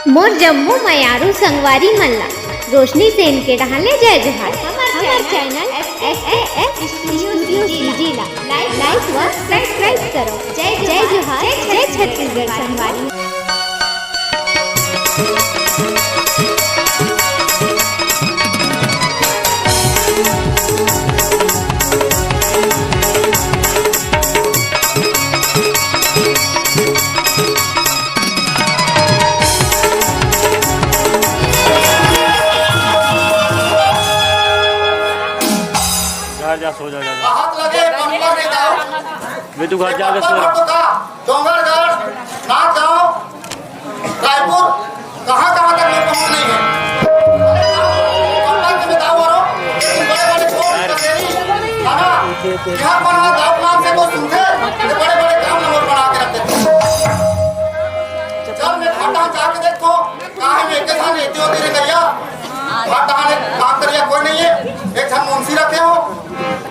मोर जम्मू मयारू संगवारी मल्ला रोशनी सेन के डहाले जय जोहार। हमार चैनल SAS स्टूडियो जिला लाइक व सब्सक्राइब करो। जय जोहार, जय छत्तीसगढ़ संगवारी। जा सो जा हाथ लगे पंपा के दाव वे तू घर जा के सो डोंगरगढ़ नाथगांव रायपुर कहां तक लोग पहुंच नहीं है। पंपा के दाव और बड़े बड़े फोन करेरी खाना यहां पर दाव नाम से को सुनते बड़े बड़े काम नंबर बना के रखते थे। जब मैं खाता जाके देखो काहे में एक थाने इतने होती रे करिया खाता ने काम करिया कोई नहीं है। एक हम मुंशी रखे हो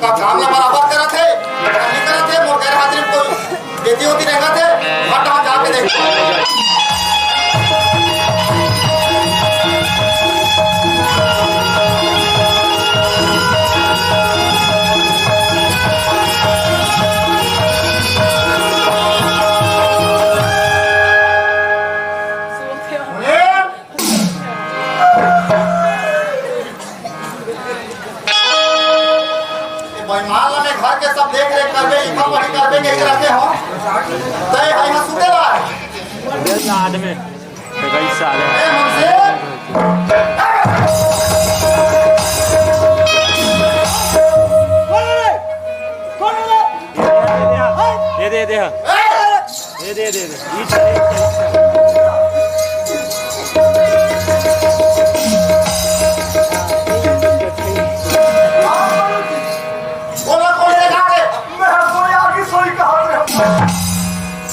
का काम ना बराबर करा थे नहीं करा थे मोर गैर हाजिर कोई देती होती रहेगा थे हटा जाके देख मान ला घर के सब देख रेख करबे लिखा पढ़ी करबे के रखे हो तय है ना सुतेला दे साथ में कई साल ए हमसे दे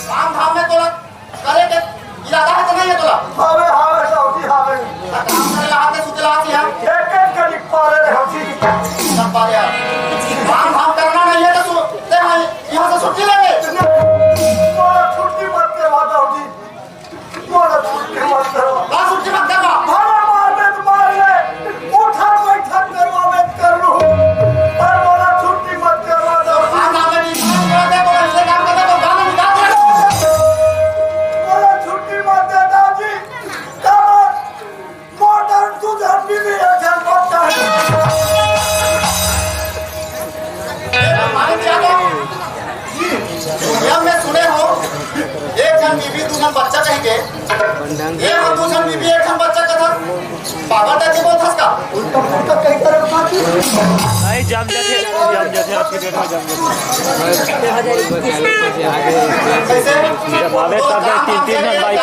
काम धाम में तोला करे के इरादा है तो नहीं है तोला हावे साउथी हावे काम करे ला हाथे सुतला आती है एक कली पारे रे होती सब पाया काम धाम करना नहीं है तो ते यहां से छुट्टी लेंगे मोरा छुट्टी मत के वादा होती मोरा छुट्टी मत करो बा छुट्टी मत करवा मारा मारने तो मार ले उठा बैठा करवा मैं कर लूं पर मोरा छुट्टी मत करवा दो काम धाम में नहीं काम करते तो ऐसे काम करते तो गाना निकाल दे मोरा छुट्टी मत दे दादी काम मॉडर्न सुधार भी नहीं है जल पड़ता है माने क्या तो मैं सुने हो एक जन बीबी दूसरा बच्चा कहेंगे ये हम दूसरा बीबी एक जन बच्चा का था बाबा तक बोल था इसका उल्टा कहीं तरह का बात नहीं जम जाते आज की डेट में जम कैसे जब आवे तब 3-3 जन बाइक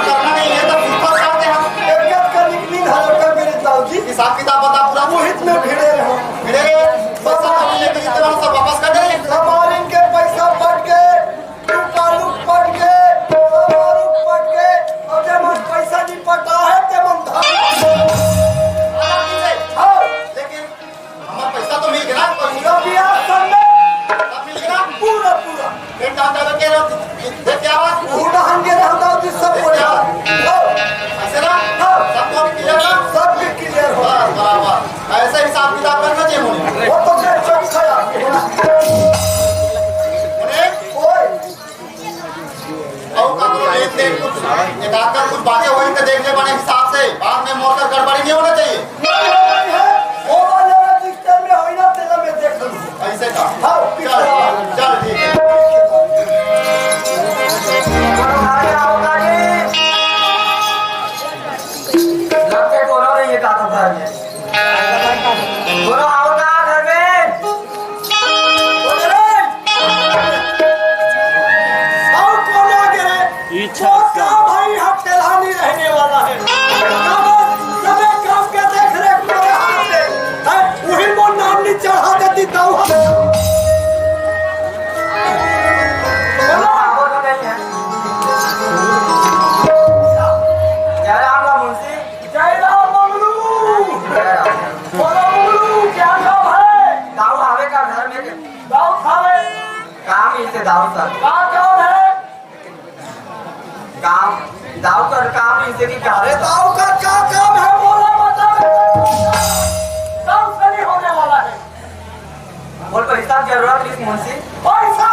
करना नहीं है तो ऊपर जाते हम एक का निकली हालत का मेरे दादी हिसाब किताब बता पूरा मोहित में भिड़े रहो फिर बस हम लेके जितने वाला सब वापस कर दे हमारे इनके पैसा पट गए लुक पट गए समारू पट गए और जब हम पैसा नहीं पटा है तब हम हाँ लेकिन हमारा पैसा तो मिल गया पूरा बिया सबने सब मिल गया पूरा फिर कहाँ जाकर के रहो देख क्या आवाज पूरा हंगे रहता हूँ जिस सब बोले ऐसे ना सबको भी क्लियर ना सब भी क्लियर हो बराबर ऐसे हिसाब किताब करना चाहिए मुझे वो तो मेरे चौक खड़ा एक आकर कुछ बातें हुई तो देखने बने हिसाब से बाद में मोटर गड़बड़ी नहीं होना चाहिए वो वाले रजिस्टर में होई ना तेरा मैं देख लूं ऐसे का हाँ चल ठीक है लगते बोलो नहीं ये काटा था ये बोलो आओ ना घर में बोलो रे आओ कौन आ गए इच्छा वो काम भाई हफ्ते नहीं रहने वाला है सबे काम के देख रेख मेरे हाथ से है वही वो नाम नहीं चढ़ा देती दाऊ बोलो आओ ना नहीं है जय राम का मुंशी जय राम मंगलू बोलो मंगलू क्या काम है दाऊ आवे का घर में दाऊ खावे काम इसे दाऊ सर का काम है काम दाऊ का काम इनसे की क्या है? दाऊ का क्या काम है बोला बता। दाऊ से नहीं होने वाला है। बोल पैसा की जरूरत है मुंशी। पैसा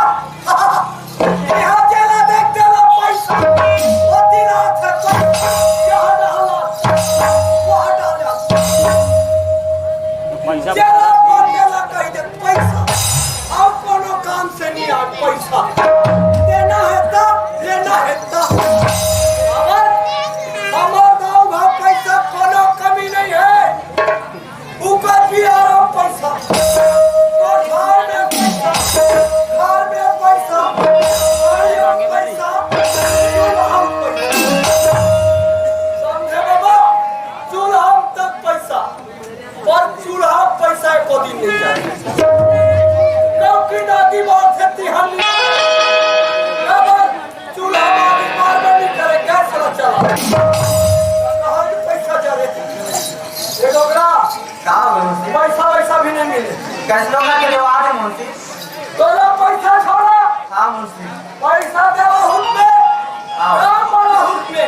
यहाँ चला देख चला पैसा वो दिनात है तो यहाँ डाला वो हटा जा पैसा चला बोलेला कह दे पैसा अब कोनो काम से नहीं आ पैसा देना है तब लेना है तब हमार गाँव में पैसा कोनो कमी नहीं है ऊपर भी आ रहा पैसा घर में पैसा समझे बाबा चूल्हा तक पैसा और चूल्हा पैसा को दिन नहीं जाए क्योंकि दादी बात है तिहानी चूल्हा मार नहीं करे गैस चला कहाँ पैसा जा रहे ये डोगरा पैसा वैसा भी नहीं मिले कैसे लोग के व्यवहार है मुंशी तोला पैसा छोड़ा हाँ मुंशी पैसा देवा हुट में काम बड़ा हुट में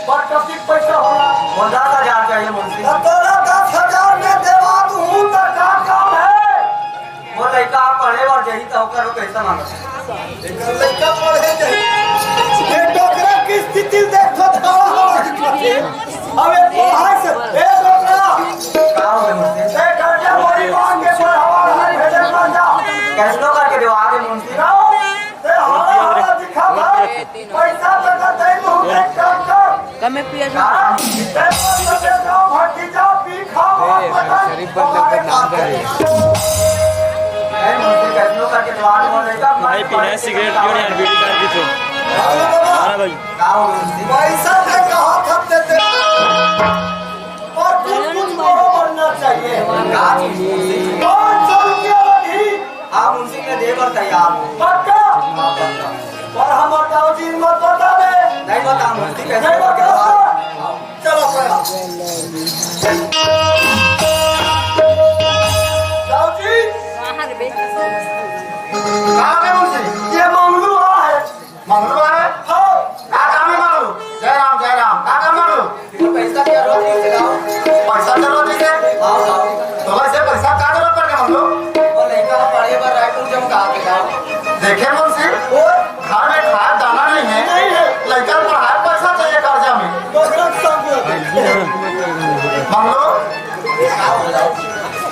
पर कभी पैसा होला 10,000 चाहिए मुंशी तोला 10,000 में देवा तू हूँ तो क्या काम है वो लड़का पढ़े और यही तो करो कैसा मांगा लड़का पढ़े यही ये डोगरा की स्थिति देखो था हमें पढ़ाई से ए डोगरा काम है मुंशी ए कर्जा बड़ी मांग के पर हमारा हाथ भेजे ना जा कैसे लोग करके दो आगे मुंशी ए हमारा दिखा भाई पैसा तक दे तू एक काम कर कमे पिया ए पैसा जाओ भट्टी जाओ पी खाओ शरीफ बंदे पे नाम करे ए मुंशी कैसे लोग करके दो आगे बोलेगा भाई पीना सिगरेट क्यों नहीं यार बीड़ी कर दी तो अरे भाई पैसा से कहा खप देते और कुछ बनना चाहिए कौन चल के अभी आप मुंशी ने देवर तैयार पक्का और हम बताओ जी मत बता दे नहीं बता मुंशी कैसे बता चलो जाओ जी कहाँ है मुंशी? ये मंगलू है मंगलू है? हाँ क्या काम है मंगलू? जय राम क्या काम मंगलू? पैसा की जरूरत है पैसा जरूरत है तो वैसे पैसा क्या जरूरत पड़ गया मंगलू? और लड़का पढ़े पर रायपुर जब कहा के जाओ देखे मुंशी घर में खाया दाना नहीं है लड़का पढ़ाए पैसा चाहिए कर्जा में मंगलू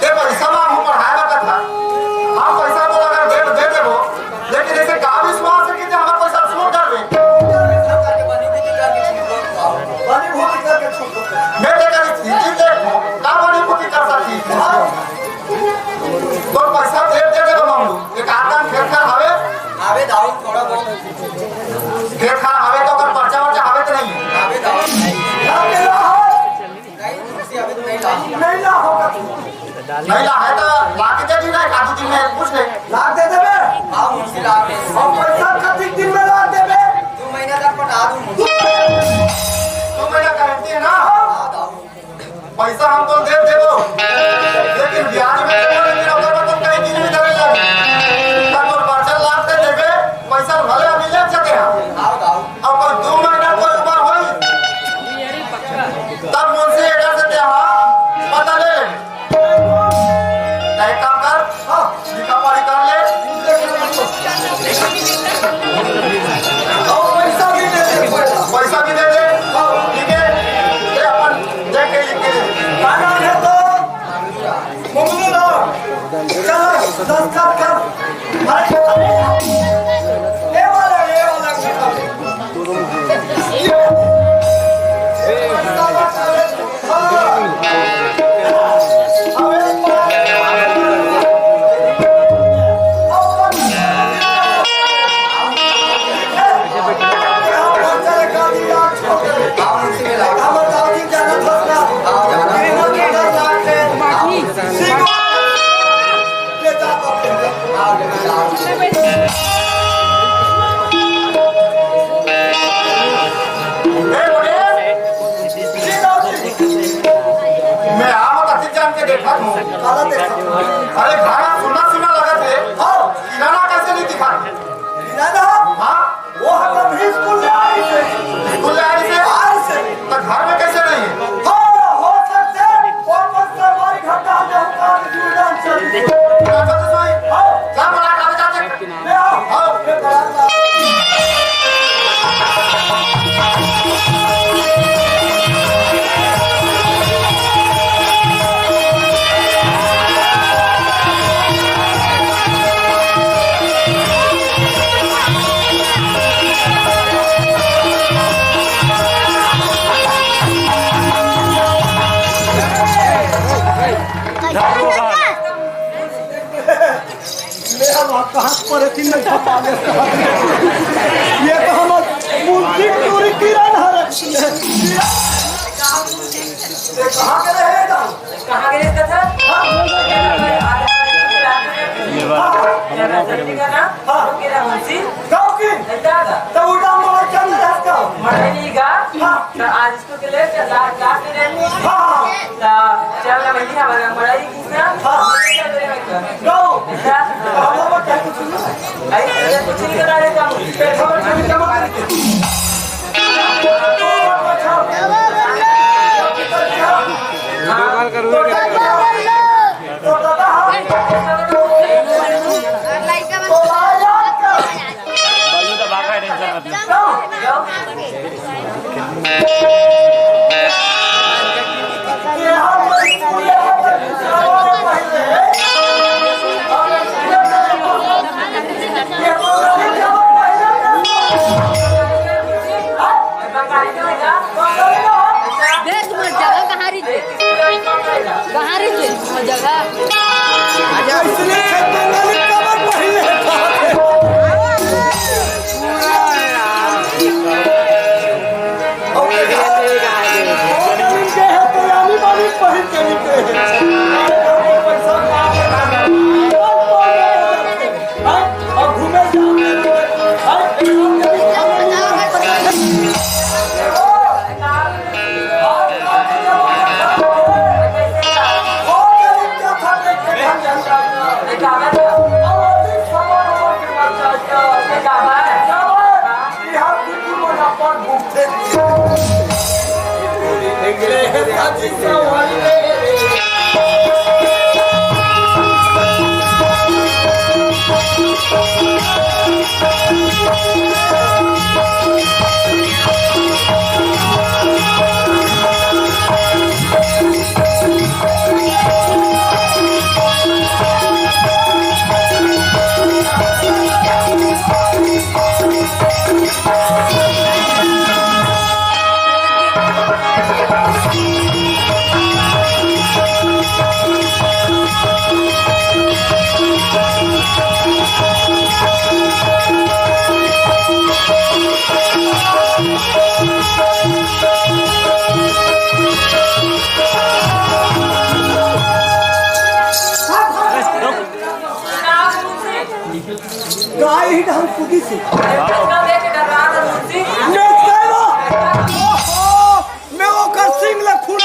ये पैसा में हम पढ़ाए का था हम पैसा तो अगर दे देबो लेकिन ऐसे का विश्वास है कि जे हमारा पैसा छूट जावे बनी भूति करके छूट मैं देखा स्थिति देखो का बनी भूति कर सकती तो पैसा दे देबो मंगलू एक आदम खेत कर हवे आवे दाऊ थोड़ा बहुत खेत खा हवे तो अगर पर्चा वर्चा हवे तो नहीं आवे दाऊ नहीं मुंशी अभी तो नहीं ला होगा नहीं ला है तो ला के दे दी ना कादू दिन में पूछ ले लाख दे देबे हां मुंशी लाख दे हम पैसा कति दिन में लाख देबे 2 महीना तक पटा दूं मुंशी तो मेरा गारंटी है ना हां दाऊ पैसा हम तो दे देबो लेकिन ब्याज में तो लेकिन अगर मतलब कई दिन में देवे लगे तब तो पर्चा लाख दे देबे पैसा भले अभी ले सके हम हां दाऊ अब कोई 2 महीना कोई ऊपर होई तब मुझसे एडर से दे हां पता ले नहीं काम कर हां लिखा पढ़ी कर ले और पैसा भी दे दे पैसा भी दे दे ठीक है ये अपन देख के लिख के दे गाना है तो मंगलू ना चलो दस्तखत कर अरे ये वाला मैं आम कथी जान के देखा हूँ अरे खाना सुना सुना लगा थे किराना कैसे नहीं दिखा दादा हाँ वो हम भी छपा ले ये तो हम मूर्ति पूरी किरण है ये कहां के रहेगा कहाँ गए थे गांव की तो उड़ा मोड़ चल रहा आज इसको के लिए कुछ नहीं करा रहे गाय ही ढंग खुदी से मैं वो कर सिंह लखुड़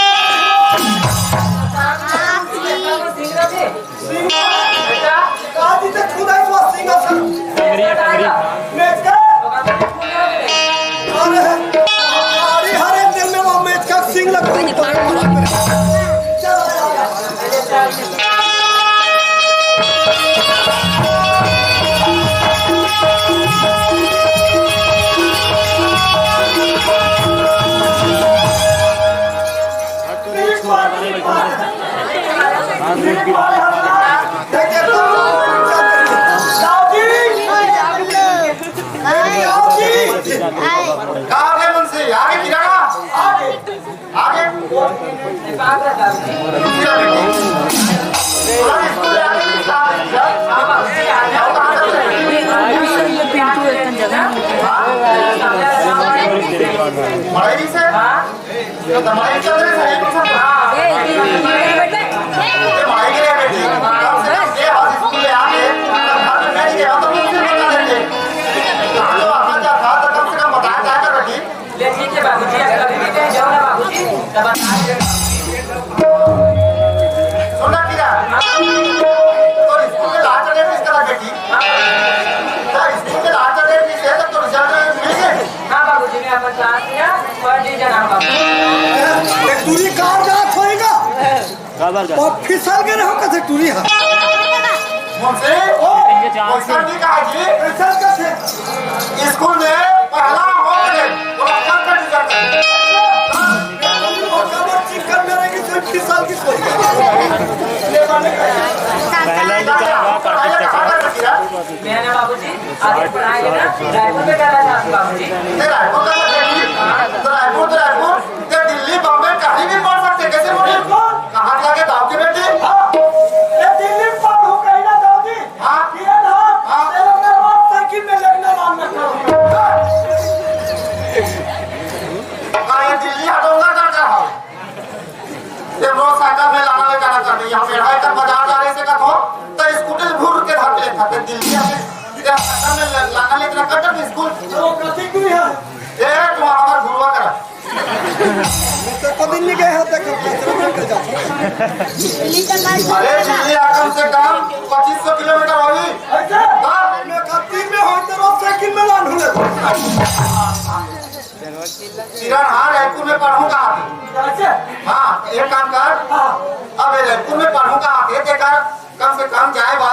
काजी ते खुदा ही वो सिंह सर मैं का अरे हरे दिल में वो मैच का सिंह लखुड़ आगे मुंशी आगे किराना आगे आगे मड़ई से दमाई चल रही है मड़ई के बेटी कम से कम ये हाथ स्कूल ले आके घर में बैठ के तो मुझसे बता देंगे तो आता जा था तो कम से कम बताया जाएगा बेटी ले ठीक है बाबूजी अभी भी कहीं जाओ ना बाबूजी तब सुनना किया तो स्कूल में लास्ट डेट किस तरह बेटी तो स्कूल में लास्ट डेट किस है तो रिजल्ट मिलेंगे हाँ बाबूजी ने अपन क्लास लिया और डी जाना बाबू एक टूरी कार जात होएगा और फिसल के रहो कथे टूरी हा मुझसे पैसा नहीं कहा जी फिसल कथे स्कूल में पहला हो गए तो अच्छा का रिजल्ट और कमर चिकन में रहेगी सिर्फ फिसल की सोई मैंने बाबूजी आगे पढ़ाएंगे ना रायपुर में करना चाहते बाबूजी रायपुर दिल्ली बॉम्बे कहीं भी पढ़ सकते कैसे बोलिए कहाँ जाके दाव की बेटी ये दिल्ली पढ़ू कहीं ना जाओगी हाँ किरण हाँ तेरे में वक्त अरे दिल्ली कम से कम 2500 किलोमीटर होगी। ऐसे मैं कत्ती में हो तो साइकिल में लान हुले किरण हाँ रायपुर में पढ़ूंगा। ऐसे हाँ एक काम कर, अब रायपुर में पढ़ूंगा आते देखकर कम से कम जाए बा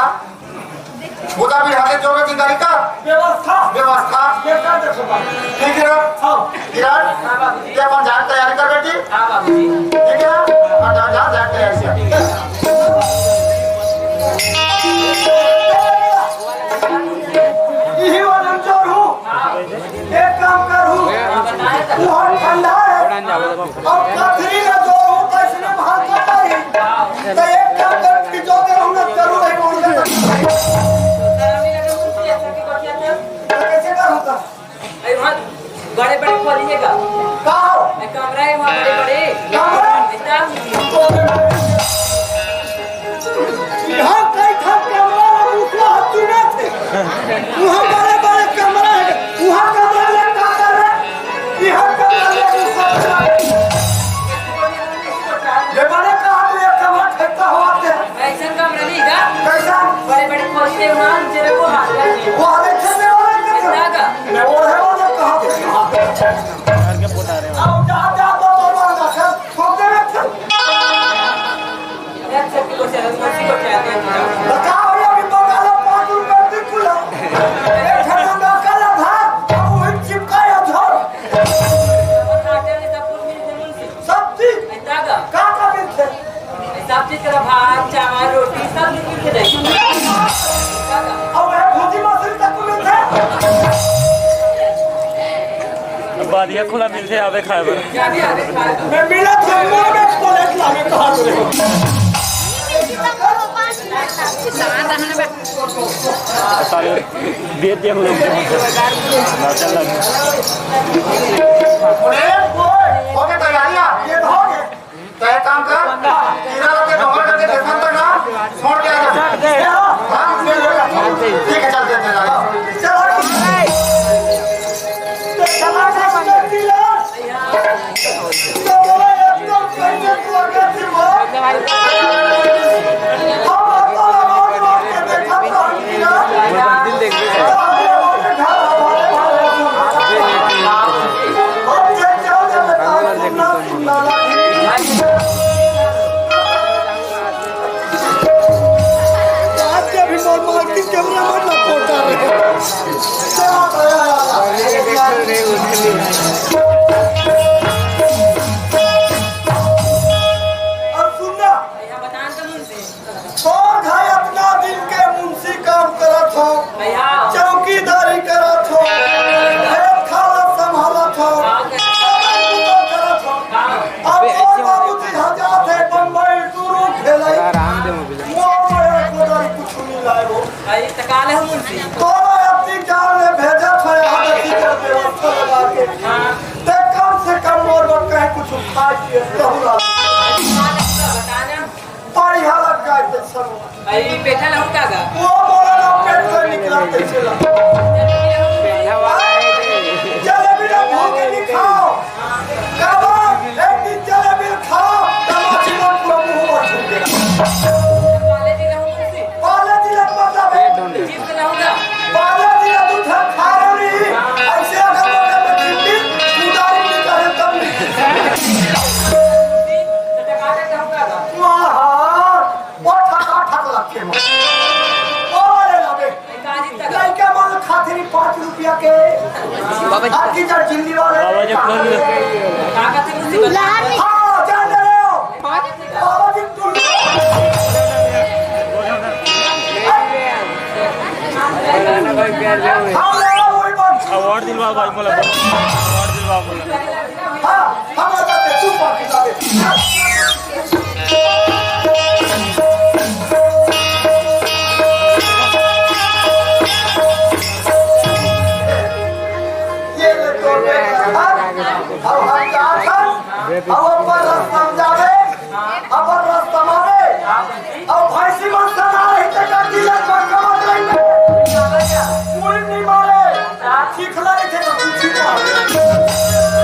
खुदा भी हाथे जोड़े की गाड़ी का व्यवस्था ये कर देखो ठीक है किरण ये अपन जान तैयारी कर बेटी ठीक है और जा जान तैयारी कर यही वाला जोर हूँ एक काम करूँ बहुत ठंडा है और पथरी का जोर हूँ तो इसने भाग करता ही तो एक काम कर जो करूँ ना करूँ एक और कैसे कर होता बड़े बड़े खोलिएगा कहाँ कमरा है वहाँ बड़े बड़े कमरा? यहाँ कई था कमरा दूसरा हत्ती में थे वहाँ बड़े बड़े कमरा है वहाँ कमरा ले क्या कर रहे यहाँ कमरा ले दूसरा ये बड़े कहाँ पे एक कमरा ठेकता हुआ थे ऐसा कमरा नहीं का कैसा बड़े बड़े खोलिए वहाँ तेरे को हाथ लगे वो आगे चलने वाला कैसा जागा मैं वो है वाला कहाँ पे आओ जा जा तो बाबा का सब खोलते में चल एक छक्के को चला मस्ती को कहते हैं बताओ ये अभी बगाला 5 रुपए की खुला एक ठंडा काला भात और वो चिपकाया धर सब चीज जागा का मिलते सब चीज का भात चावल रोटी सब मिलके जाएगी और वो भूजी मछली तक मिलते बादिया खुला मिलते आवे खाए बर क्या भी आगे खाएगा मैं मिला था मुंह में प्लेट लाके कहा करे सारे दे दिया हम लोग ना चल लग हो गए तैयारियां ये भागे तो एक काम कर किरण के डोंगर करके देखन तक ना छोड़ के आ जा हाँ ठीक है चल देते हैं चलो चला जा दिला तो बोला एकदम कैसे तू आगे थी वो दिल देख कैमरा मत फोटा और सुनना बतान तो मुझसे कौन है अपना दिन के मुंशी काम करत हो भैया चौकीदारी करत हो खेत खाना संभालत हो करत हो अब और बाबूजी हजार थे बम्बई टूरू खेले मोबाइल कोदारी कुछ नहीं लाए हो भाई तकाले हम मुझसे तो अपनी जान ने भेजा था यहाँ की व्यवस्था लगा के ते कम से कम मोर बट कहीं कुछ खा के कहूँगा बताना पारी हालत का है सब भाई बैठा रहूँ कागा वो बोला ना पेट से निकला कैसे ला जलेबी ना भूख के नहीं खाओ काबा एक दिन जलेबी खाओ तमाची में पूरा मुंह में छूटेगा वाले दिन रहूँ मुझसे पाले दिलक मतलब है जीत के रहूँगा पाले दिलक तू था खा रही ऐसे अगर मौके में चिट्ठी उदारी निकाले तब नहीं तकाले रहूँगा वहाँ वो ठक लगते हैं ओरे लबे काजी तक लड़का माल खातिर 5 रुपया के आपकी जड़ जिंदगी वाले बाबा जी खोल दे काका थे मुझसे बता हाँ जान रहे हो बाबा जी तुम हम ले आओ वही बात अवार्ड दिलवा भाई मोला अवार्ड दिलवा मोला हाँ हम बताते तू बाकी जावे ये ले तो अब हम जाकर अब ऊपर रास्ता में जावे अब रास्ता मारे अब भैंसी मन सना रही तक दिला पर कमर रहेंगे मुड़ी नहीं मारे सीखला नहीं थे तो पूछी मारे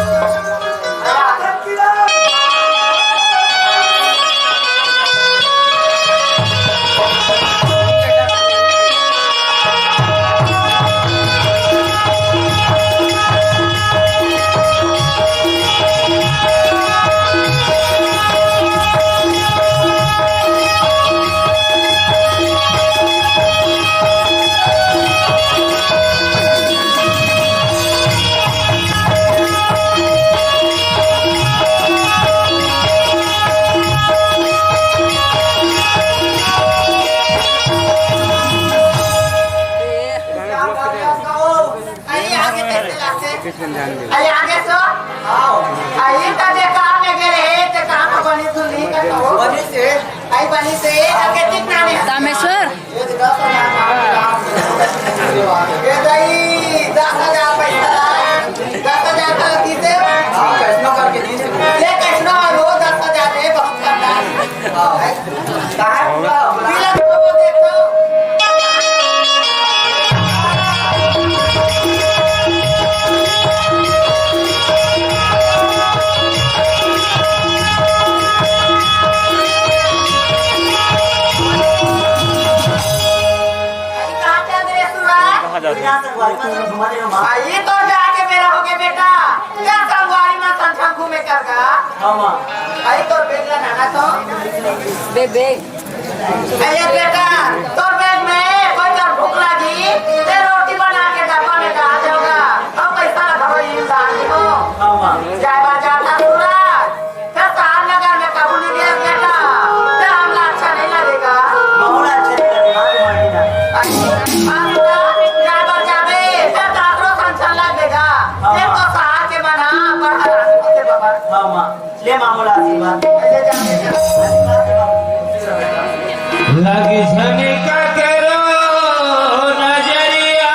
अरे आगे सो आओ आई का जे काम में गेले हे ते काम बनी सुनी का तो बनी से आई बनी से के कितना ने रामेश्वर ये 10,000 पैसा 10,000 का किसे हां कैसे करके दी से ये कैसनो रो 10,000 दे बहुत करना हां कहां पूरा पीला को देखो दुनिया से वाली में घुमा दे मां ये तो जाके मेरा हो गया बेटा क्या संगवारी में संसार घूमे करगा हां मां आई तो बेगला नाना तो बेबे अरे बेटा तो बैग में कोई का भूख लगी ते रोटी बना के डब्बा में डाल दोगा अब पैसा ना खबर इंसान हो हां मां जाए बाजार था सूरज क्या साल नगर में कबूल नहीं गया बेटा ते हमला अच्छा नहीं लगेगा बहुत अच्छे लगेगा तुम्हारी जाए बाजार में ते तारो संसार लगेगा ये तो साल के मना पर हरानी होते बाबा हां मां ले मामूला आशीर्वाद ऐसे जाके लगी झनका करो नजरिया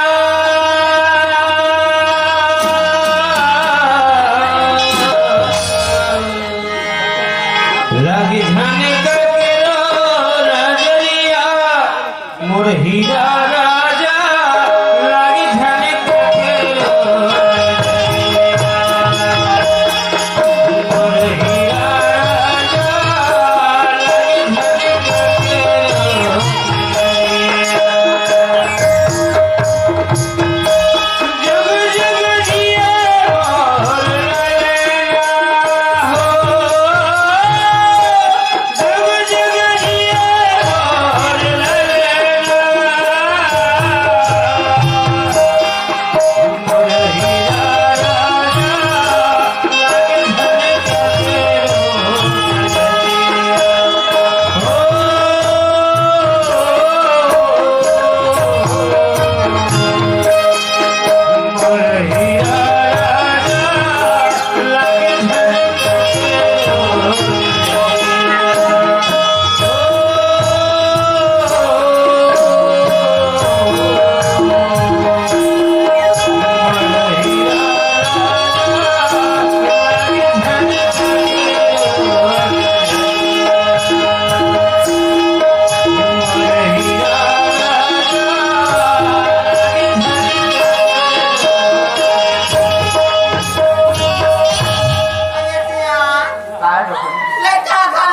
लगी झनका करो नजरिया मोर हीरा राजा लगी झनका करो मोर हीरा राजा जग जग जिए मोर लैला हो जग जग जिए मोर लैला मोर हीरा राजा लगे धनका मोर हीरा राजा लगे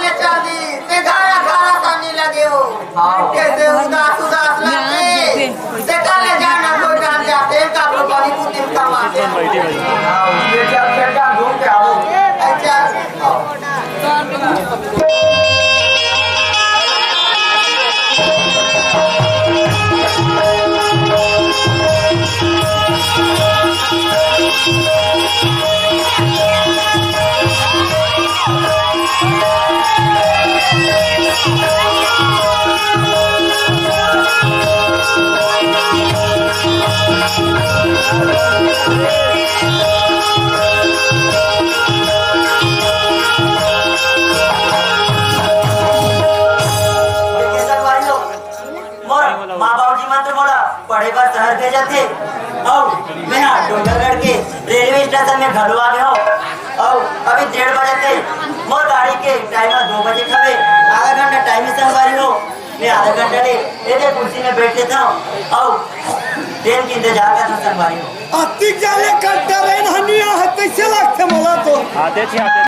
ले जा दी ते घारा घारा सानी लगे हो कैसे उदास उदास लगते ते काले जाना कोई जान जाते का बड़ी कुछ कमाते बैठी भाई हां ये चल चल घूम के आओ अच्छा माँ-बाप जी मंत्र बोला पढ़े पर शहर भेजे थे और मैं ना डोंगरगढ़ के रेलवे स्टेशन में घर आ गया और अभी 1:30 बजे थे मोर गाड़ी के टाइम 2 बजे खबे आधा घंटा टाइम ही संगवारी हो मैं आधा घंटा ले ये कुर्सी में बैठ लेता हूँ और ट्रेन की इंतजार करता संगवारी हो अति जाले कट्टा रेन हनिया है कैसे लगते मला तो आते थे